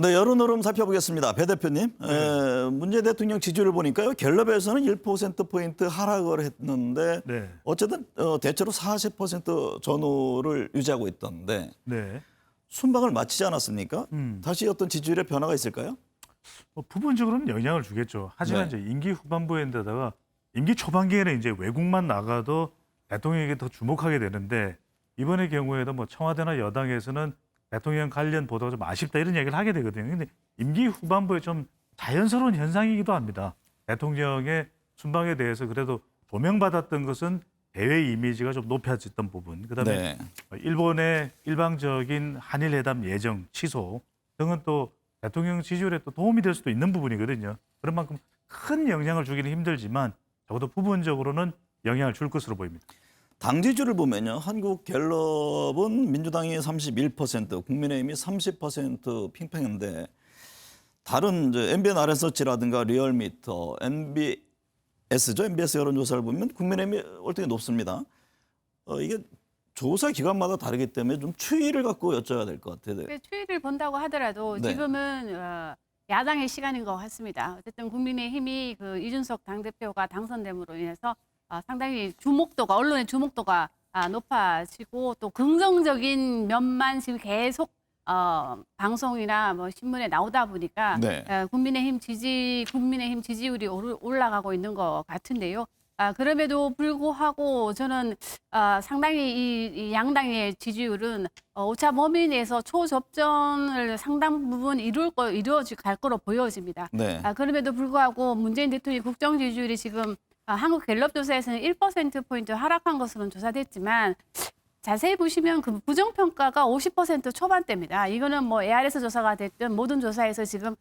네, 여론 흐름 살펴보겠습니다. 배 대표님, 네. 문재인 대통령 지지율을 보니까요. 갤럽에서는 1%포인트 하락을 했는데 네. 어쨌든 대체로 40% 전후를 유지하고 있던데 네. 순방을 마치지 않았습니까? 음. 다시 어떤 지지율의 변화가 있을까요? 부분적으로는 영향을 주겠죠. 하지만 네. 이제 임기 후반부에다가 임기 초반기에는 이제 외국만 나가도 대통령에게 더 주목하게 되는데 이번의 경우에도 뭐 청와대나 여당에서는 대통령 관련 보도가 좀 아쉽다 이런 얘기를 하게 되거든요. 근데 임기 후반부에 좀 자연스러운 현상이기도 합니다. 대통령의 순방에 대해서 그래도 조명받았던 것은 대외 이미지가 좀 높아졌던 부분, 그다음에 네. 일본의 일방적인 한일 회담 예정 취소 등은 또 대통령 지지율에 또 도움이 될 수도 있는 부분이거든요. 그런 만큼 큰 영향을 주기는 힘들지만 적어도 부분적으로는 영향을 줄 것으로 보입니다. 당 지지율을 보면요. 한국 갤럽은 민주당이 31%, 국민의힘이 30% 팽팽한데 다른 이제 MBN 아랜서치라든가 리얼미터, MBS죠. MBS 여론조사를 보면 국민의힘이 월등히 높습니다. 이게 조사 기관마다 다르기 때문에 좀 추이를 갖고 여쭤야 될 것 같아요. 네. 네. 추이를 본다고 하더라도 네. 지금은 야당의 시간인 것 같습니다. 어쨌든 국민의힘이 그 이준석 당대표가 당선됨으로 인해서 상당히 주목도가 언론의 주목도가 높아지고 또 긍정적인 면만 지금 계속 방송이나 뭐 신문에 나오다 보니까 네. 국민의힘 지지율이 올라가고 있는 것 같은데요. 그럼에도 불구하고 저는 상당히 이 양당의 지지율은 오차 범위 내에서 초접전을 상당 부분 이루어갈 거로 보여집니다. 네. 그럼에도 불구하고 문재인 대통령의 국정 지지율이 지금 한국 갤럽 조사에서는 1%포인트 하락한 것으로는 조사됐지만 자세히 보시면 그 부정평가가 50% 초반대입니다. 이거는 뭐 ARS 조사가 됐든 모든 조사에서 지금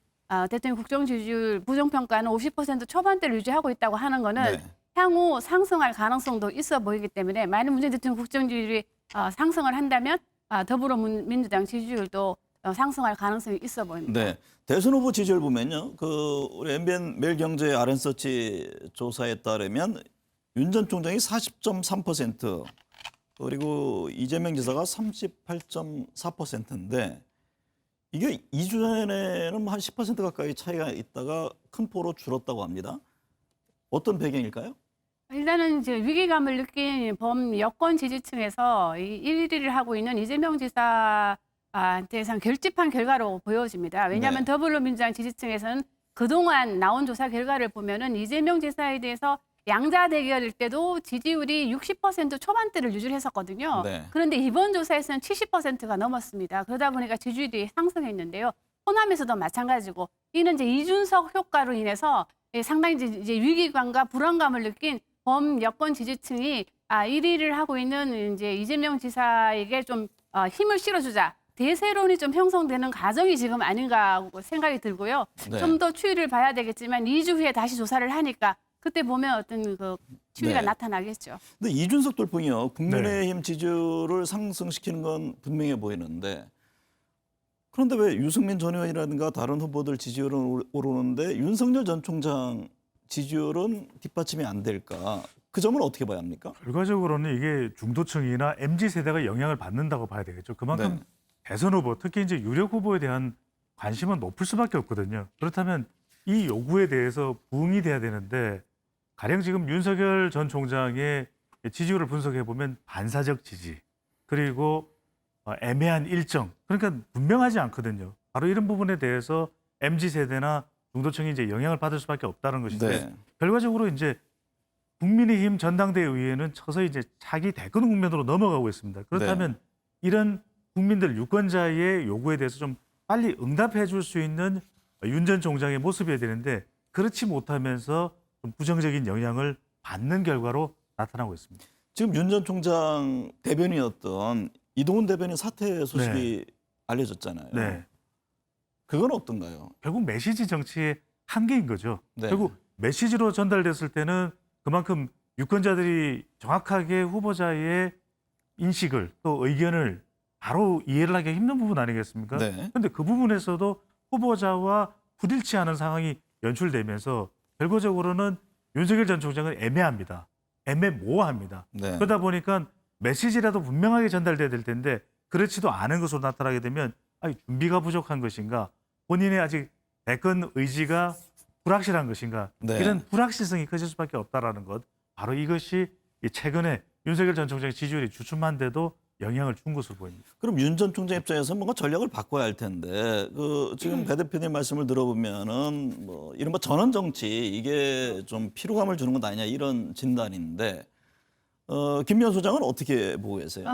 대통령 국정 지지율 부정평가는 50% 초반대를 유지하고 있다고 하는 거는 네. 향후 상승할 가능성도 있어 보이기 때문에 만약 문재인 대통령 국정 지지율이 상승을 한다면 더불어민주당 지지율도 상승할 가능성이 있어 보입니다. 네. 대선 후보 지지율 보면요. 우리 MBN 매일경제 아랜서치 조사에 따르면 윤 전 총장이 40.3%, 그리고 이재명 지사가 38.4%인데 이게 2주 전에는 한 10% 가까이 차이가 있다가 큰 폭으로 줄었다고 합니다. 어떤 배경일까요? 일단은 이제 위기감을 느낀 범여권 지지층에서 1위를 하고 있는 이재명 지사한테선 결집한 결과로 보여집니다. 왜냐하면 네. 더불어민주당 지지층에서는 그동안 나온 조사 결과를 보면은 이재명 지사에 대해서 양자 대결일 때도 지지율이 60% 초반대를 유지를 했었거든요. 네. 그런데 이번 조사에서는 70%가 넘었습니다. 그러다 보니까 지지율이 상승했는데요. 호남에서도 마찬가지고 이는 이제 이준석 효과로 인해서 상당히 이제 위기감과 불안감을 느낀 범여권 지지층이 1위를 하고 있는 이제 이재명 지사에게 좀 힘을 실어주자. 대세론이 좀 형성되는 과정이 지금 아닌가 하고 생각이 들고요. 네. 좀 더 추이를 봐야 되겠지만 2주 후에 다시 조사를 하니까 그때 보면 어떤 그 추이가 네. 나타나겠죠. 근데 이준석 돌풍이요. 국민의힘 지지율을 상승시키는 건 분명해 보이는데 그런데 왜 유승민 전 의원이라든가 다른 후보들 지지율은 오르는데 윤석열 전 총장 지지율은 뒷받침이 안 될까? 그 점은 어떻게 봐야 합니까? 결과적으로는 이게 중도층이나 MZ세대가 영향을 받는다고 봐야 되겠죠. 그만큼 네. 대선 후보, 특히 이제 유력 후보에 대한 관심은 높을 수밖에 없거든요. 그렇다면 이 요구에 대해서 부응이 돼야 되는데 가령 지금 윤석열 전 총장의 지지율을 분석해 보면 반사적 지지 그리고 애매한 일정 그러니까 분명하지 않거든요. 바로 이런 부분에 대해서 MZ세대나 중도층이 이제 영향을 받을 수밖에 없다는 것인데 네. 결과적으로 이제 국민의힘 전당대회 의회는 서서히 이제 차기 대권 국면으로 넘어가고 있습니다. 그렇다면 이런 국민들 유권자의 요구에 대해서 좀 빨리 응답해 줄 수 있는 윤 전 총장의 모습이어야 되는데 그렇지 못하면서 좀 부정적인 영향을 받는 결과로 나타나고 있습니다. 지금 윤 전 총장 대변인이었던 이동훈 대변인 사퇴 소식이 알려졌잖아요. 네. 그건 어떤가요? 결국 메시지 정치의 한계인 거죠. 네. 결국 메시지로 전달됐을 때는 그만큼 유권자들이 정확하게 후보자의 인식을 또 의견을 바로 이해를 하기 힘든 부분 아니겠습니까? 네. 그런데 그 부분에서도 후보자와 불일치하는 상황이 연출되면서 결과적으로는 윤석열 전 총장은 애매합니다. 애매모호합니다. 네. 그러다 보니까 메시지라도 분명하게 전달돼야 될 텐데 그렇지도 않은 것으로 나타나게 되면 준비가 부족한 것인가 본인의 아직 대권 의지가 불확실한 것인가 네. 이런 불확실성이 커질 수밖에 없다라는 것 바로 이것이 이 최근에 윤석열 전 총장의 지지율이 주춤한데도 영향을 준 것으로 보입니다. 그럼 윤 전 총장 입장에서 뭔가 전략을 바꿔야 할 텐데 지금 배 대표님 말씀을 들어보면은 뭐 이른바 전원 정치 이게 좀 피로감을 주는 것 아니냐 이런 진단인데 김미연 소장은 어떻게 보고 계세요?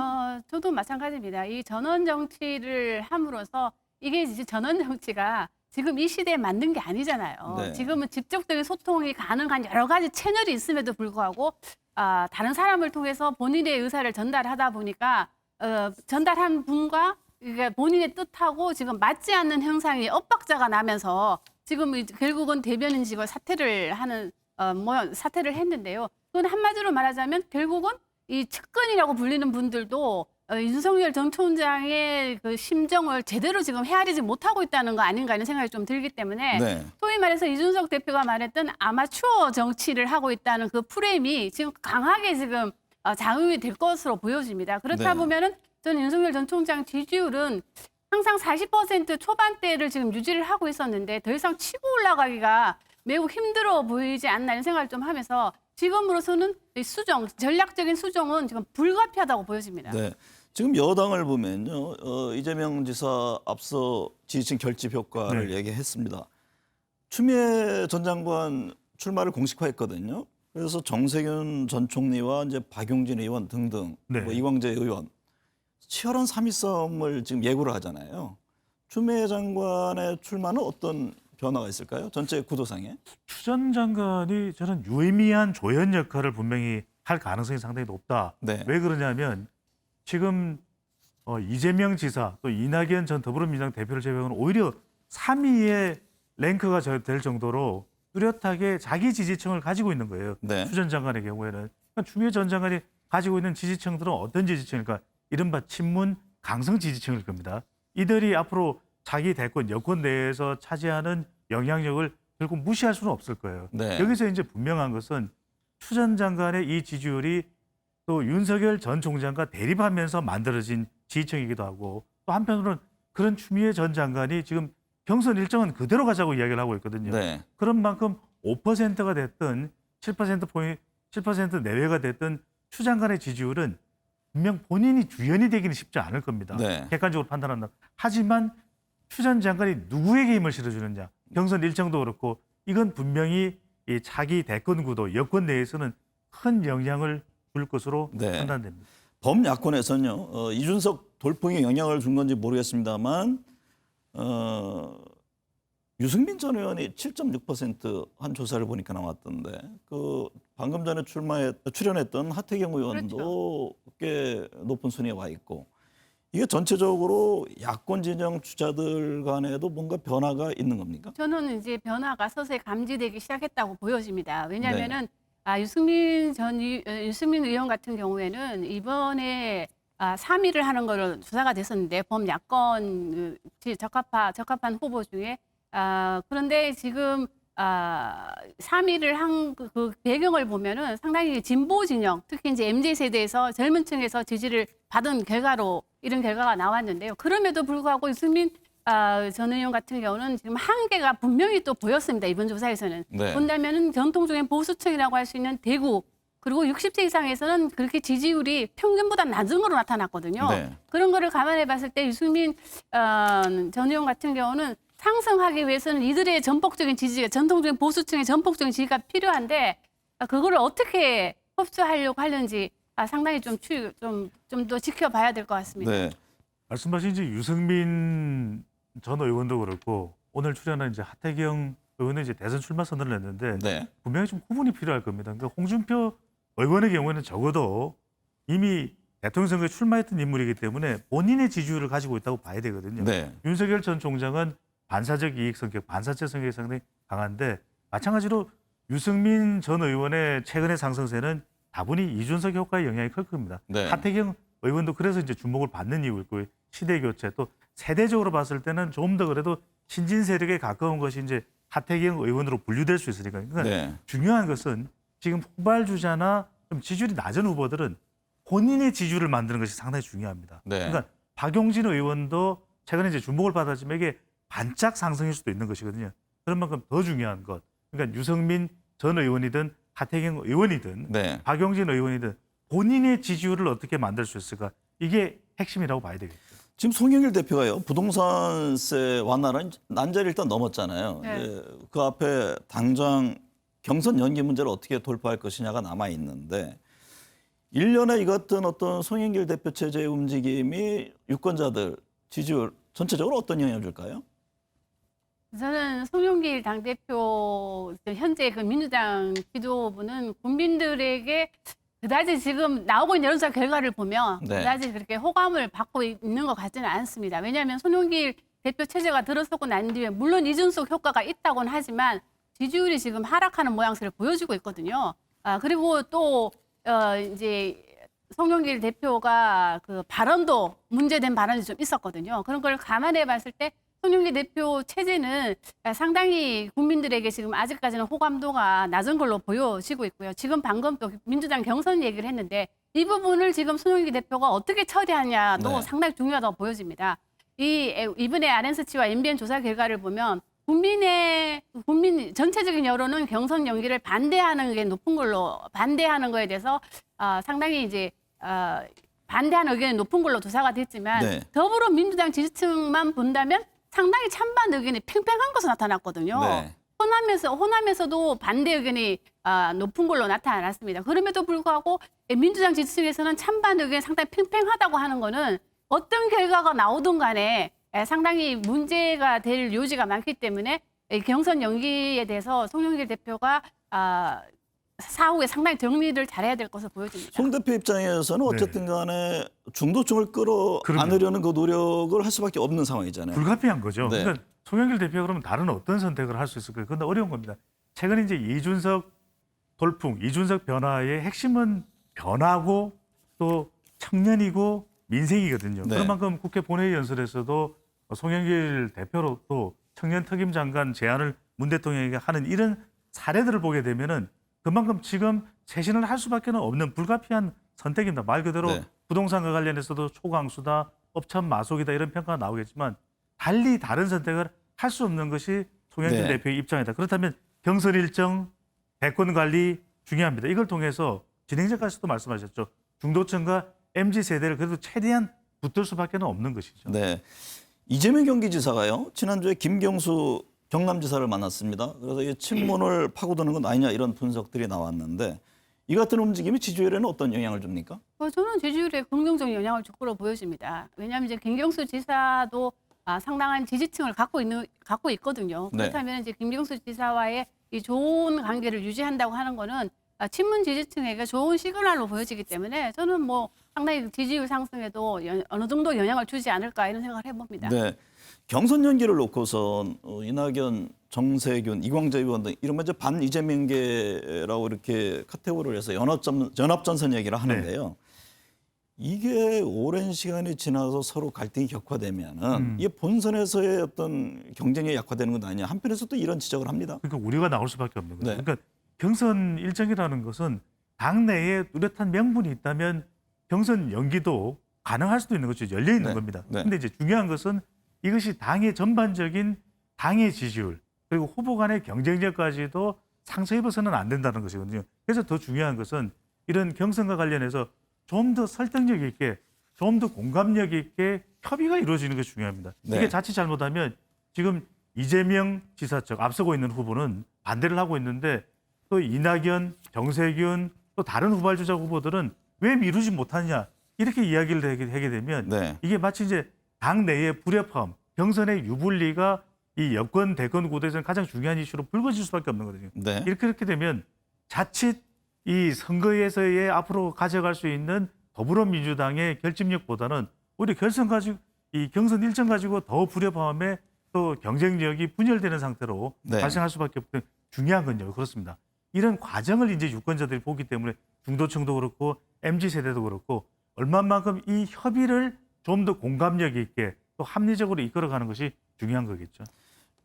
저도 마찬가지입니다. 이 전원 정치를 함으로써 이게 이제 전원 정치가 지금 이 시대에 맞는 게 아니잖아요. 네. 지금은 직접적인 소통이 가능한 여러 가지 채널이 있음에도 불구하고 다른 사람을 통해서 본인의 의사를 전달하다 보니까 전달한 분과 이게 본인의 뜻하고 지금 맞지 않는 형상이 엇박자가 나면서 지금 결국은 대변인직을 사퇴를 했는데요. 그건 한마디로 말하자면 결국은 이 측근이라고 불리는 분들도 윤석열 전 총장의 그 심정을 제대로 지금 헤아리지 못하고 있다는 거 아닌가 하는 생각이 좀 들기 때문에 네. 소위 말해서 이준석 대표가 말했던 아마추어 정치를 하고 있다는 그 프레임이 지금 강하게 지금 작용이 될 것으로 보여집니다. 그렇다 네. 보면은 저는 윤석열 전 총장 지지율은 항상 40% 초반대를 지금 유지를 하고 있었는데 더 이상 치고 올라가기가 매우 힘들어 보이지 않나 이런 생각을 좀 하면서 지금으로서는 이 전략적인 수정은 지금 불가피하다고 보여집니다. 네. 지금 여당을 보면요. 이재명 지사 앞서 지지층 결집 효과를 네. 얘기했습니다. 추미애 전 장관 출마를 공식화했거든요. 그래서 정세균 전 총리와 이제 박용진 의원 등등 네. 뭐 이광재 의원 치열한 3위 싸움을 지금 예고를 하잖아요. 추미애 장관의 출마는 어떤 변화가 있을까요? 전체 구도상에. 추 전 장관이 저는 유의미한 조연 역할을 분명히 할 가능성이 상당히 높다. 네. 왜 그러냐면 지금 이재명 지사 또 이낙연 전 더불어민주당 대표를 제외하고는 오히려 3위의 랭크가 될 정도로 뚜렷하게 자기 지지층을 가지고 있는 거예요. 네. 추 전 장관의 경우에는. 그러니까 추미애 전 장관이 가지고 있는 지지층들은 어떤 지지층일까? 이른바 친문 강성 지지층일 겁니다. 이들이 앞으로 자기 대권 여권 내에서 차지하는 영향력을 결국 무시할 수는 없을 거예요. 네. 여기서 이제 분명한 것은 추 전 장관의 이 지지율이 또 윤석열 전 총장과 대립하면서 만들어진 지지층이기도 하고 또 한편으로는 그런 추미애 전 장관이 지금 경선 일정은 그대로 가자고 이야기를 하고 있거든요. 네. 그런 만큼 5%가 됐든 7% 내외가 됐든 추 장관의 지지율은 분명 본인이 주연이 되기는 쉽지 않을 겁니다. 네. 객관적으로 판단한다. 하지만 추 전 장관이 누구에게 힘을 실어주느냐. 경선 일정도 그렇고 이건 분명히 이 자기 대권 구도, 여권 내에서는 큰 영향을 줄 것으로 네. 판단됩니다. 범야권에서는요. 이준석 돌풍이 영향을 준 건지 모르겠습니다만 유승민 전 의원이 7.6% 조사를 보니까 나왔던데 그 방금 전에 출연했던 하태경 의원도 꽤 높은 순위에 와 있고 이게 전체적으로 야권 진영 주자들 간에도 뭔가 변화가 있는 겁니까? 저는 이제 변화가 서서히 감지되기 시작했다고 보여집니다. 왜냐하면은 유승민 의원 같은 경우에는 이번에 3위를 하는 거를 조사가 됐었는데 범야권 적합한 후보 중에 그런데 지금 3위를 한 그 배경을 보면은 상당히 진보 진영, 특히 이제 MZ 세대에서 젊은 층에서 지지를 받은 결과로 이런 결과가 나왔는데요. 그럼에도 불구하고 유승민 전 의원 같은 경우는 지금 한계가 분명히 또 보였습니다. 이번 조사에서는. 네. 본다면은 전통적인 보수층이라고 할 수 있는 대구 그리고 60세 이상에서는 그렇게 지지율이 평균보다 낮은 거로 나타났거든요. 네. 그런 거를 감안해 봤을 때 유승민 전 의원 같은 경우는 상승하기 위해서는 이들의 전폭적인 지지가 전통적인 보수층의 전폭적인 지지가 필요한데 그거를 어떻게 흡수하려고 하는지 상당히 좀 더 지켜봐야 될 것 같습니다. 네. 말씀하신 이제 유승민 전 의원도 그렇고 오늘 출연한 이제 하태경 의원은 이제 대선 출마 선언을 했는데 네. 분명히 좀 구분이 필요할 겁니다. 그러니까 홍준표 의원의 경우에는 적어도 이미 대통령 선거에 출마했던 인물이기 때문에 본인의 지지율을 가지고 있다고 봐야 되거든요. 네. 윤석열 전 총장은 반사적 이익 성격, 반사적 성격이 상당히 강한데 마찬가지로 유승민 전 의원의 최근의 상승세는 다분히 이준석 효과의 영향이 클 겁니다. 네. 하태경 의원도 그래서 이제 주목을 받는 이유일 거예요. 시대 교체 또 세대적으로 봤을 때는 좀 더 그래도 신진 세력에 가까운 것이 이제 하태경 의원으로 분류될 수 있으니까. 그러니까 네. 중요한 것은 지금 후발 주자나 좀 지지율이 낮은 후보들은 본인의 지지율을 만드는 것이 상당히 중요합니다. 네. 그러니까 박용진 의원도 최근에 이제 주목을 받았지만 이게 반짝 상승일 수도 있는 것이거든요. 그런 만큼 더 중요한 것. 그러니까 유승민 전 의원이든 하태경 의원이든 네. 박용진 의원이든 본인의 지지율을 어떻게 만들 수 있을까? 이게 핵심이라고 봐야 되겠죠. 지금 송영길 대표가요. 부동산세 완화는 난자리 일단 넘었잖아요. 네. 이제 그 앞에 당장 경선 연기 문제를 어떻게 돌파할 것이냐가 남아 있는데 1년에 이 같은 어떤 송영길 대표 체제의 움직임이 유권자들 지지율 전체적으로 어떤 영향을 줄까요? 저는 송영길 당대표 현재 그 민주당 지도부는 국민들에게 그다지 지금 나오고 있는 여론조사 결과를 보면 네. 그다지 그렇게 호감을 받고 있는 것 같지는 않습니다. 왜냐하면 송영길 대표 체제가 들어서고 난 뒤에 물론 이준석 효과가 있다고는 하지만 지지율이 지금 하락하는 모양새를 보여주고 있거든요. 그리고 또 이제 송영길 대표가 그 발언도 문제된 발언이 좀 있었거든요. 그런 걸 감안해 봤을 때 송영길 대표 체제는 상당히 국민들에게 지금 아직까지는 호감도가 낮은 걸로 보여지고 있고요. 지금 방금 또 민주당 경선 얘기를 했는데 이 부분을 지금 송영길 대표가 어떻게 처리하냐도 네. 상당히 중요하다고 보여집니다. 이번에 RNS치와 MBN 조사 결과를 보면 국민 전체적인 여론은 경선 연기를 반대하는 게 높은 걸로 반대하는 거에 대해서 상당히 이제 반대하는 의견이 높은 걸로 조사가 됐지만 네. 더불어민주당 지지층만 본다면 상당히 찬반 의견이 팽팽한 것으로 나타났거든요. 네. 호남에서도 반대 의견이 높은 걸로 나타났습니다. 그럼에도 불구하고 민주당 지지층에서는 찬반 의견이 상당히 팽팽하다고 하는 거는 어떤 결과가 나오든 간에 상당히 문제가 될 요지가 많기 때문에 경선 연기에 대해서 송영길 대표가 사후에 상당히 정리를 잘해야 될 것으로 보여집니다. 송 대표 입장에서는 어쨌든 간에 중도층을 끌어안으려는 그 노력을 할 수밖에 없는 상황이잖아요. 불가피한 거죠. 네. 그러니까 송영길 대표가 그러면 다른 어떤 선택을 할 수 있을까요? 그런데 어려운 겁니다. 최근 이제 이준석 돌풍, 이준석 변화의 핵심은 변화고 또 청년이고 민생이거든요. 네. 그런 만큼 국회 본회의 연설에서도 송영길 대표로 또 청년 특임 장관 제안을 문 대통령에게 하는 이런 사례들을 보게 되면은 그만큼 지금 쇄신을 할 수밖에 없는 불가피한 선택입니다. 말 그대로 네. 부동산과 관련해서도 초강수다, 업참 마속이다 이런 평가가 나오겠지만 달리 다른 선택을 할 수 없는 것이 송영길 네. 대표의 입장이다. 그렇다면 경선 일정, 대권 관리 중요합니다. 이걸 통해서 진행자까지도 말씀하셨죠. 중도층과 MZ세대를 그래도 최대한 붙들 수밖에 없는 것이죠. 네. 이재명 경기지사가요. 지난주에 김경수 경남지사를 만났습니다. 그래서 이 친문을 파고드는 건 아니냐 이런 분석들이 나왔는데 이 같은 움직임이 지지율에는 어떤 영향을 줍니까? 저는 지지율에 긍정적인 영향을 줄 거로 보여집니다. 왜냐하면 이제 김경수 지사도 상당한 지지층을 갖고 있거든요. 네. 그렇다면 이제 김경수 지사와의 이 좋은 관계를 유지한다고 하는 거는 친문 지지층에게 좋은 시그널로 보여지기 때문에 저는 뭐 상당히 지지율 상승에도 어느 정도 영향을 주지 않을까 이런 생각을 해봅니다. 네. 경선 연기를 놓고선 이낙연, 정세균, 이광재 의원 등 이런 이제 반 이재명계라고 이렇게 카테고리를 해서 연합전선 얘기를 하는데요. 이게 오랜 시간이 지나서 서로 갈등이 격화되면은 이게 본선에서의 어떤 경쟁이 약화되는 건 아니냐. 한편에서 또 이런 지적을 합니다. 그러니까 우리가 나올 수밖에 없는 거죠. 네. 그러니까 경선 일정이라는 것은 당내에 뚜렷한 명분이 있다면 경선 연기도 가능할 수도 있는 거죠. 열려 있는 네. 겁니다. 네. 그런데 이제 중요한 것은 이것이 당의 전반적인 당의 지지율 그리고 후보 간의 경쟁력까지도 상처입어서는 안 된다는 것이거든요. 그래서 더 중요한 것은 이런 경선과 관련해서 좀 더 설득력 있게, 좀 더 공감력 있게 협의가 이루어지는 것이 중요합니다. 네. 이게 자칫 잘못하면 지금 이재명 지사 쪽 앞서고 있는 후보는 반대를 하고 있는데 또 이낙연, 정세균 또 다른 후발주자 후보들은 왜 미루지 못하냐 이렇게 이야기를 하게 되면 네. 이게 마치 이제 당 내의 불협화음, 경선의 유불리가 이 여권 대권 구도에서는 가장 중요한 이슈로 불거질 수밖에 없는 거거든요. 네. 이렇게 되면 자칫 이 선거에서의 앞으로 가져갈 수 있는 더불어민주당의 결집력보다는 오히려 결선 가지고 이 경선 일정 가지고 더 불협화음에 또 경쟁력이 분열되는 상태로 네. 발생할 수밖에 없는 중요한 건요. 그렇습니다. 이런 과정을 이제 유권자들이 보기 때문에 중도층도 그렇고 MZ세대도 그렇고 얼마만큼 이 협의를 좀 더 공감력 있게 또 합리적으로 이끌어가는 것이 중요한 거겠죠.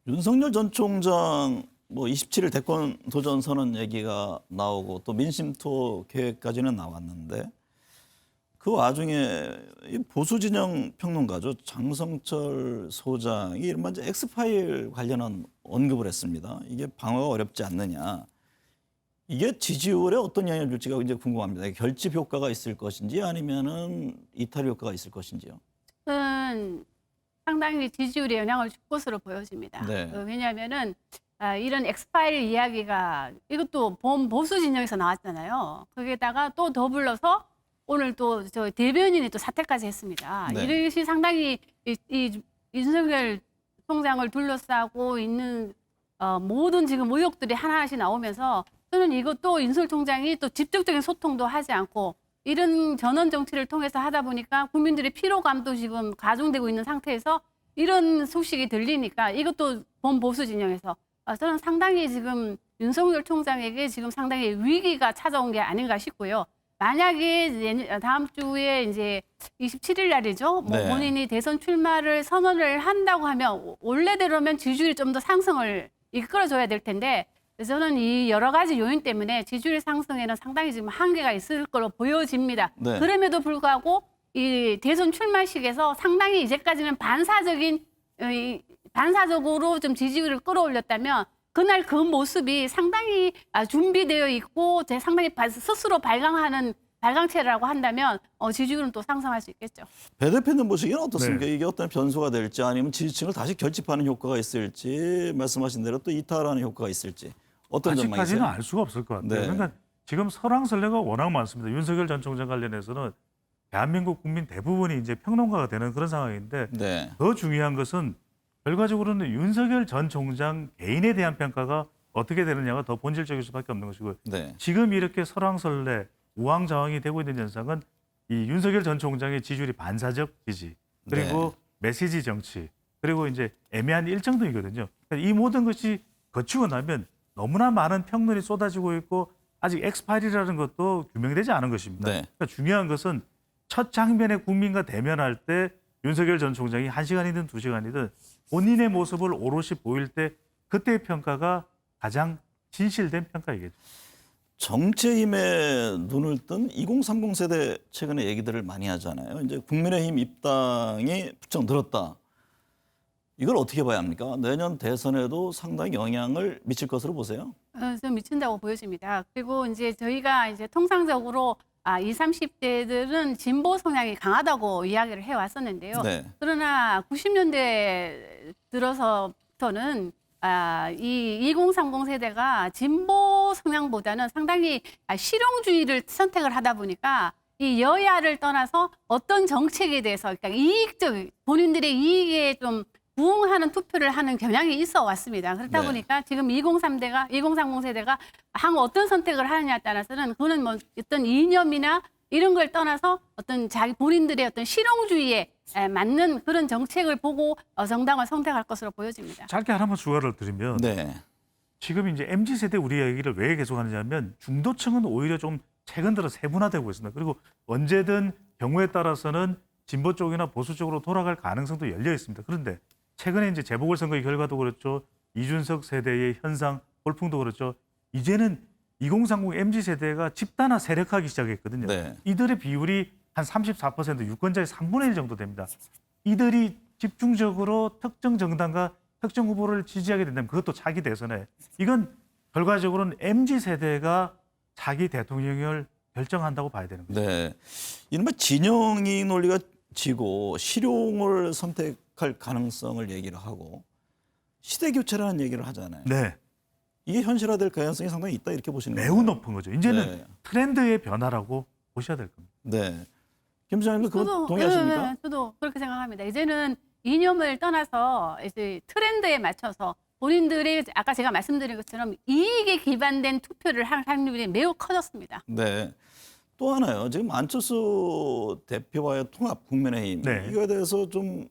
윤석열 전 총장 뭐 27일 대권 도전 선언 얘기가 나오고 또 민심 투어 계획까지는 나왔는데 그 와중에 이 보수 진영 평론가죠. 장성철 소장이 이른바 이제 엑스파일 관련한 언급을 했습니다. 이게 방어가 어렵지 않느냐. 이게 지지율에 어떤 영향을 줄지가 이제 궁금합니다. 결집 효과가 있을 것인지 아니면은 이탈 효과가 있을 것인지요. 저는 상당히 지지율에 영향을 줄 것으로 보여집니다. 네. 왜냐하면은 이런 엑스파일 이야기가 이것도 보수 진영에서 나왔잖아요. 거기에다가 또 더불어서 오늘 또 저 대변인이 또 사퇴까지 했습니다. 네. 이것이 상당히 이 윤석열 총장을 둘러싸고 있는 모든 지금 의혹들이 하나하나씩 나오면서 저는 이것도 윤석열 총장이 또 직접적인 소통도 하지 않고 이런 전원 정치를 통해서 하다 보니까 국민들의 피로감도 지금 가중되고 있는 상태에서 이런 소식이 들리니까 이것도 범보수 진영에서 저는 상당히 지금 윤석열 총장에게 지금 상당히 위기가 찾아온 게 아닌가 싶고요. 만약에 다음 주에 이제 27일 날이죠. 뭐 네. 본인이 대선 출마를 선언을 한다고 하면 원래대로면 지지율이 좀 더 상승을 이끌어줘야 될 텐데 저는 이 여러 가지 요인 때문에 지지율 상승에는 상당히 지금 한계가 있을 거로 보여집니다. 네. 그럼에도 불구하고 이 대선 출마식에서 상당히 이제까지는 반사적으로 좀 지지율을 끌어올렸다면 그날 그 모습이 상당히 준비되어 있고 상당히 스스로 발광하는 발광체라고 한다면 지지율은 또 상승할 수 있겠죠. 배 대표님 보시기에는 어떻습니까? 네. 이게 어떤 변수가 될지 아니면 지지층을 다시 결집하는 효과가 있을지 말씀하신 대로 또 이탈하는 효과가 있을지 어떤 아직까지는 전망이세요? 알 수가 없을 것 같아요. 네. 그러니까 지금 설왕설래가 워낙 많습니다. 윤석열 전 총장 관련해서는 대한민국 국민 대부분이 이제 평론가가 되는 그런 상황인데 네. 더 중요한 것은 결과적으로는 윤석열 전 총장 개인에 대한 평가가 어떻게 되느냐가 더 본질적일 수밖에 없는 것이고요. 네. 지금 이렇게 설왕설래 우왕좌왕이 되고 있는 현상은 이 윤석열 전 총장의 지지율이 반사적 지지 그리고 메시지 정치 그리고 이제 애매한 일정 등이거든요. 그러니까 이 모든 것이 거치고 나면 너무나 많은 평론이 쏟아지고 있고 아직 엑스파일이라는 것도 규명되지 않은 것입니다. 네. 그러니까 중요한 것은 첫 장면에 국민과 대면할 때 윤석열 전 총장이 1시간이든 2시간이든 본인의 모습을 오롯이 보일 때 그때의 평가가 가장 진실된 평가이겠죠. 정치힘에 눈을 뜬 2030 세대 최근에 얘기들을 많이 하잖아요. 이제 국민의힘 입당이 부쩍 늘었다. 이걸 어떻게 봐야 합니까? 내년 대선에도 상당히 영향을 미칠 것으로 보세요. 좀 미친다고 보여집니다. 그리고 이제 저희가 이제 통상적으로 20, 30대들은 진보 성향이 강하다고 이야기를 해왔었는데요. 네. 그러나 90년대 들어서부터는 이 2030 세대가 진보 성향보다는 상당히 실용주의를 선택을 하다 보니까 이 여야를 떠나서 어떤 정책에 대해서 그러니까 이익적 본인들의 이익에 좀 부응하는 투표를 하는 경향이 있어 왔습니다. 그렇다 네. 보니까 지금 2030 세대가 향후 어떤 선택을 하느냐에 따라서는 그거는 뭐 어떤 이념이나 이런 걸 떠나서 어떤 자기 본인들의 어떤 실용주의에 맞는 그런 정책을 보고 정당을 선택할 것으로 보여집니다. 짧게 하나만 추가를 드리면 네. 지금 이제 MZ 세대 우리 얘기를 왜 계속하느냐면 중도층은 오히려 좀 최근 들어 세분화되고 있습니다. 그리고 언제든 경우에 따라서는 진보 쪽이나 보수 쪽으로 돌아갈 가능성도 열려 있습니다. 그런데 최근에 이제 재보궐선거의 결과도 그렇죠. 이준석 세대의 현상, 돌풍도 그렇죠. 이제는 2030 MZ 세대가 집단화 세력화하기 시작했거든요. 네. 이들의 비율이 한 34% 유권자의 3분의 1 정도 됩니다. 이들이 집중적으로 특정 정당과 특정 후보를 지지하게 된다면 그것도 차기 대선에 이건 결과적으로는 MZ 세대가 차기 대통령을 결정한다고 봐야 되는 거죠. 네. 이른바 진영이 논리가 지고 실용을 선택할 가능성을 얘기를 하고 시대 교체라는 얘기를 하잖아요. 네, 이게 현실화될 가능성이 상당히 있다 이렇게 보시는 거예요. 매우 높은 거죠. 이제는 네. 트렌드의 변화라고 보셔야 될 겁니다. 네. 김 시장님도 그거 동의하십니까? 네, 저도 그렇게 생각합니다. 이제는 이념을 떠나서 이제 트렌드에 맞춰서 본인들의 아까 제가 말씀드린 것처럼 이익에 기반된 투표를 할 확률이 매우 커졌습니다. 네. 또 하나요. 지금 안철수 대표와의 통합 국민의힘 네. 이거에 대해서 좀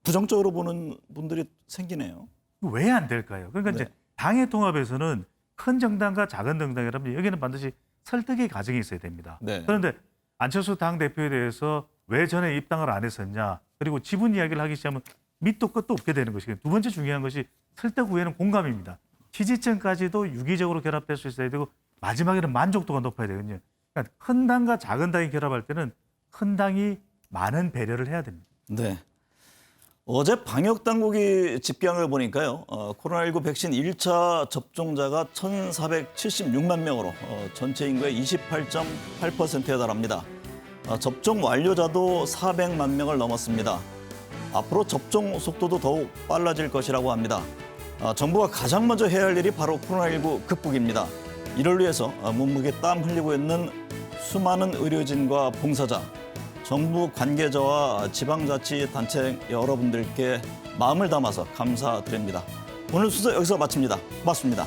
부정적으로 보는 분들이 생기네요. 왜 안 될까요? 그러니까 네. 이제 당의 통합에서는 큰 정당과 작은 정당이라면 여기는 반드시 설득의 과정이 있어야 됩니다. 네. 그런데 안철수 당 대표에 대해서 왜 전에 입당을 안 했었냐? 그리고 지분 이야기를 하기 시작하면 밑도 끝도 없게 되는 것이고 두 번째 중요한 것이 설득 후에는 공감입니다. 지지층까지도 유기적으로 결합될 수 있어야 되고 마지막에는 만족도가 높아야 되거든요. 그러니까 큰 당과 작은 당이 결합할 때는 상당히 많은 배려를 해야 됩니다. 네. 어제 방역 당국이 집계한 걸 보니까요. 코로나19 백신 1차 접종자가 1,476만 명으로 전체 인구의 28.8%에 달합니다. 접종 완료자도 400만 명을 넘었습니다. 앞으로 접종 속도도 더욱 빨라질 것이라고 합니다. 정부가 가장 먼저 해야 할 일이 바로 코로나19 극복입니다. 이를 위해서 몸무게 땀 흘리고 있는 수많은 의료진과 봉사자, 정부 관계자와 지방자치단체 여러분들께 마음을 담아서 감사드립니다. 오늘 순서 여기서 마칩니다. 고맙습니다.